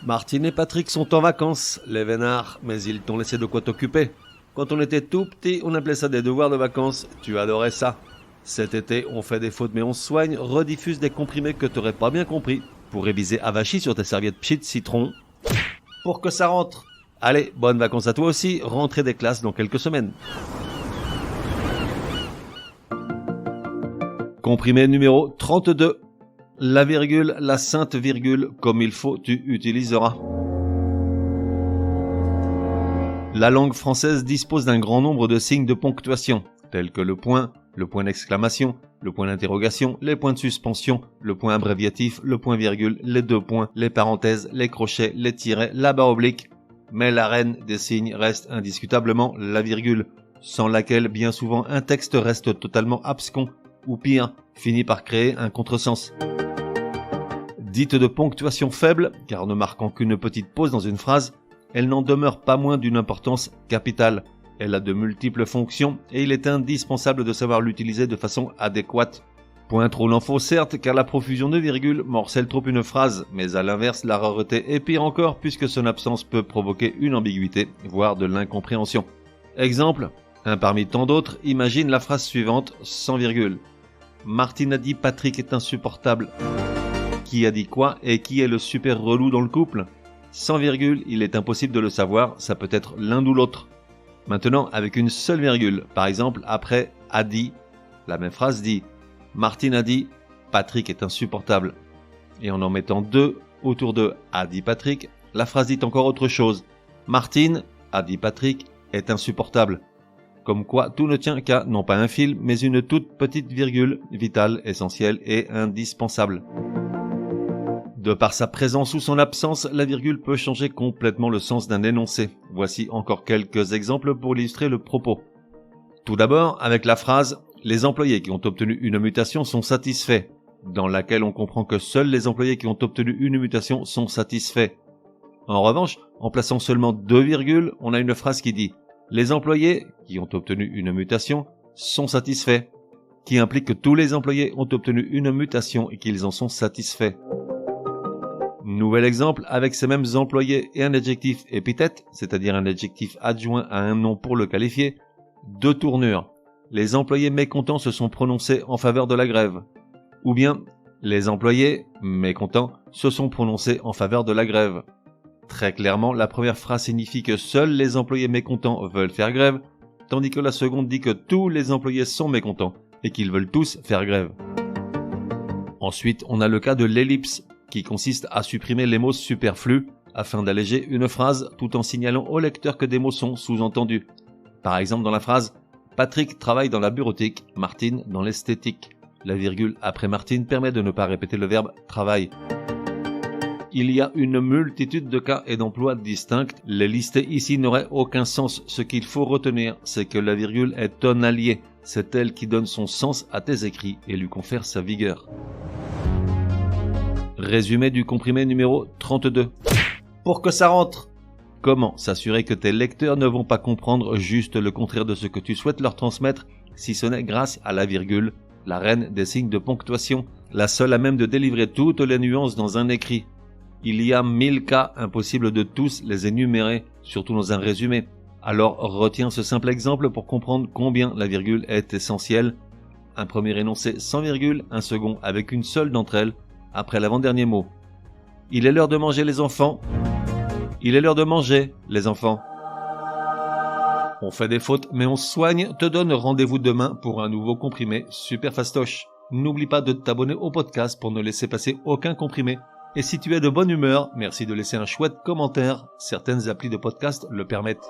Martine et Patrick sont en vacances, les vénards, mais ils t'ont laissé de quoi t'occuper. Quand on était tout petit, on appelait ça des devoirs de vacances, tu adorais ça. Cet été, on fait des fautes mais on se soigne, rediffuse des comprimés que t'aurais pas bien compris, pour réviser avachi sur tes serviettes pchit citron, pour que ça rentre. Allez, bonnes vacances à toi aussi, rentrée des classes dans quelques semaines. Comprimé numéro 32. La virgule, la sainte virgule, comme il faut, tu utiliseras. La langue française dispose d'un grand nombre de signes de ponctuation, tels que le point d'exclamation, le point d'interrogation, les points de suspension, le point abréviatif, le point virgule, les deux points, les parenthèses, les crochets, les tirets, la barre oblique. Mais la reine des signes reste indiscutablement la virgule, sans laquelle bien souvent un texte reste totalement abscon, ou pire, finit par créer un contresens. Dite de ponctuation faible, car ne marquant qu'une petite pause dans une phrase, elle n'en demeure pas moins d'une importance capitale. Elle a de multiples fonctions et il est indispensable de savoir l'utiliser de façon adéquate. Point trop l'info certes, car la profusion de virgules morcelle trop une phrase, mais à l'inverse, la rareté est pire encore puisque son absence peut provoquer une ambiguïté, voire de l'incompréhension. Exemple, un parmi tant d'autres, imagine la phrase suivante sans virgule. Martine a dit Patrick est insupportable. Qui a dit quoi et qui est le super relou dans le couple? Sans virgule, il est impossible de le savoir, ça peut être l'un ou l'autre. Maintenant, avec une seule virgule, par exemple, après a dit, la même phrase dit Martine a dit Patrick est insupportable. Et en mettant deux autour de a dit Patrick, la phrase dit encore autre chose. Martine a dit Patrick est insupportable. Comme quoi, tout ne tient qu'à, non pas un fil, mais une toute petite virgule, vitale, essentielle et indispensable. De par sa présence ou son absence, la virgule peut changer complètement le sens d'un énoncé. Voici encore quelques exemples pour illustrer le propos. Tout d'abord, avec la phrase « Les employés qui ont obtenu une mutation sont satisfaits », dans laquelle on comprend que seuls les employés qui ont obtenu une mutation sont satisfaits. En revanche, en plaçant seulement deux virgules, on a une phrase qui dit « Les employés qui ont obtenu une mutation sont satisfaits », qui implique que tous les employés ont obtenu une mutation et qu'ils en sont satisfaits. Nouvel exemple avec ces mêmes employés et un adjectif épithète, c'est-à-dire un adjectif adjoint à un nom pour le qualifier, deux tournures. Les employés mécontents se sont prononcés en faveur de la grève. Ou bien, les employés mécontents se sont prononcés en faveur de la grève. Très clairement, la première phrase signifie que seuls les employés mécontents veulent faire grève, tandis que la seconde dit que tous les employés sont mécontents et qu'ils veulent tous faire grève. Ensuite, on a le cas de l'ellipse, qui consiste à supprimer les mots superflus afin d'alléger une phrase tout en signalant au lecteur que des mots sont sous-entendus. Par exemple dans la phrase « Patrick travaille dans la bureautique, Martine dans l'esthétique ». La virgule après Martine permet de ne pas répéter le verbe « travaille ». Il y a une multitude de cas et d'emplois distincts. Les lister ici n'auraient aucun sens. Ce qu'il faut retenir, c'est que la virgule est un allié. C'est elle qui donne son sens à tes écrits et lui confère sa vigueur. Résumé du comprimé numéro 32. Pour que ça rentre. Comment s'assurer que tes lecteurs ne vont pas comprendre juste le contraire de ce que tu souhaites leur transmettre, si ce n'est grâce à la virgule, la reine des signes de ponctuation, la seule à même de délivrer toutes les nuances dans un écrit. Il y a 1000 cas, impossible de tous les énumérer, surtout dans un résumé. Alors retiens ce simple exemple pour comprendre combien la virgule est essentielle. Un premier énoncé sans virgule, un second avec une seule d'entre elles, après l'avant-dernier mot. Il est l'heure de manger les enfants. Il est l'heure de manger les enfants. On fait des fautes mais on se soigne, te donne rendez-vous demain pour un nouveau comprimé super fastoche. N'oublie pas de t'abonner au podcast pour ne laisser passer aucun comprimé. Et si tu es de bonne humeur, merci de laisser un chouette commentaire, certaines applis de podcast le permettent.